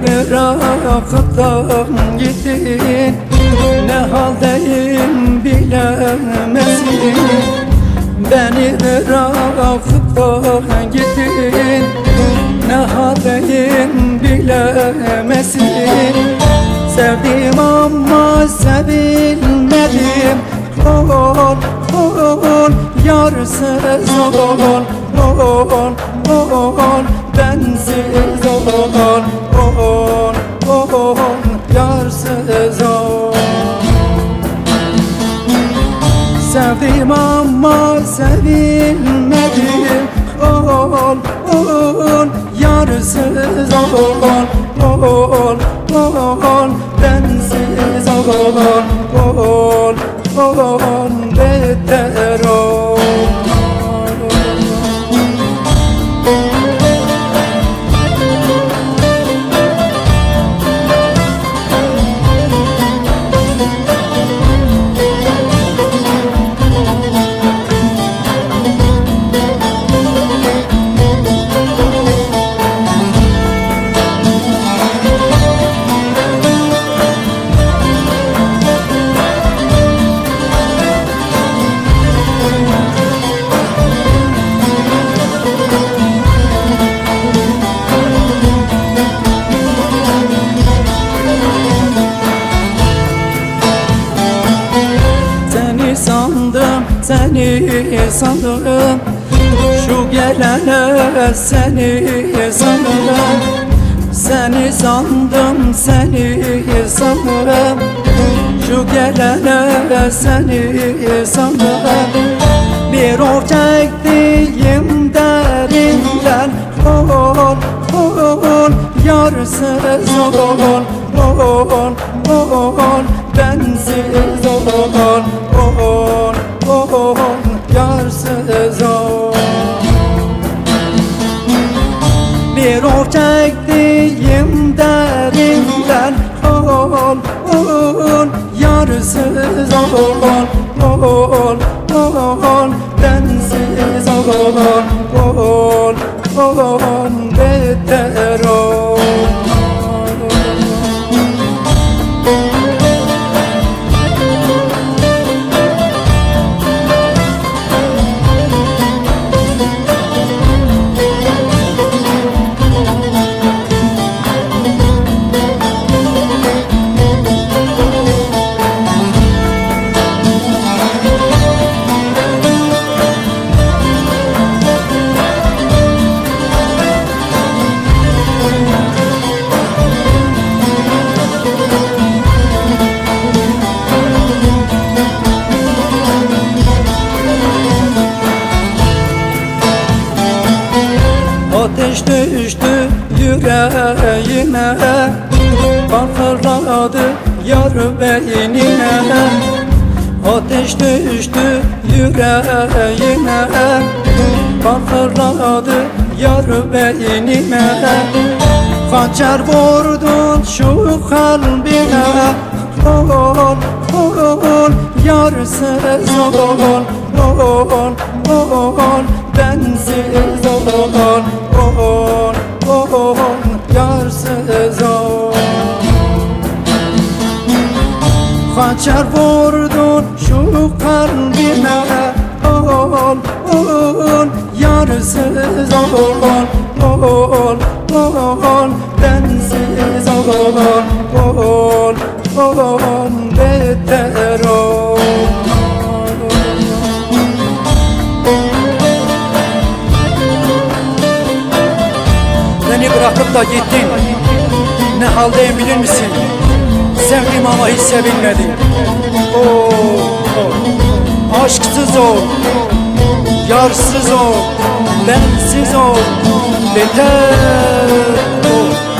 bırakıp da gittin, ne haldeyim bilemezsin. Beni bırakıp da gittin, ne haldeyim bilemezsin. Sevdim ama sevilmedim, ol, ol, yarsız ol, ol, ol, bensiz ol, ol, ol, yarsız ol. Sevdim ama sevilmedim, ol, ol, yarsız ol, ol, ol, bensiz ol, ol, ol, beter ol. Seni sanırım, şu gelene seni sanırım. Seni sandım, seni sanırım, şu gelene seni sanırım. Bir or çektiğim derinden, ol, ol, yarsız ol, ol, ol, bensiz ol, ol, ol, yarsız ol. Bir or çektiğim derinden, ol, ol, yarsız ol, ol, ol, bensiz ol, ol, beter ol. Ateş düştü yüreğime, parçaladı yar beynime. Ateş düştü yüreğime, parçaladı yar beynime. Hançer vurdun şu kalbime, ol, ol, yarsız ol, ol, ol, bensiz ol, ol, ol, yarsız ol. Hançer vurdun şu kalbime, ol, ol, yarsız ol, ol, ol, bensiz ol, ol, beter ol. Beni bırakıp da gittin, ne haldeyim bilir misin? Sevdim ama hiç sevilmedim. Aşksız ol, yarsız ol, bensiz ol, beter ol.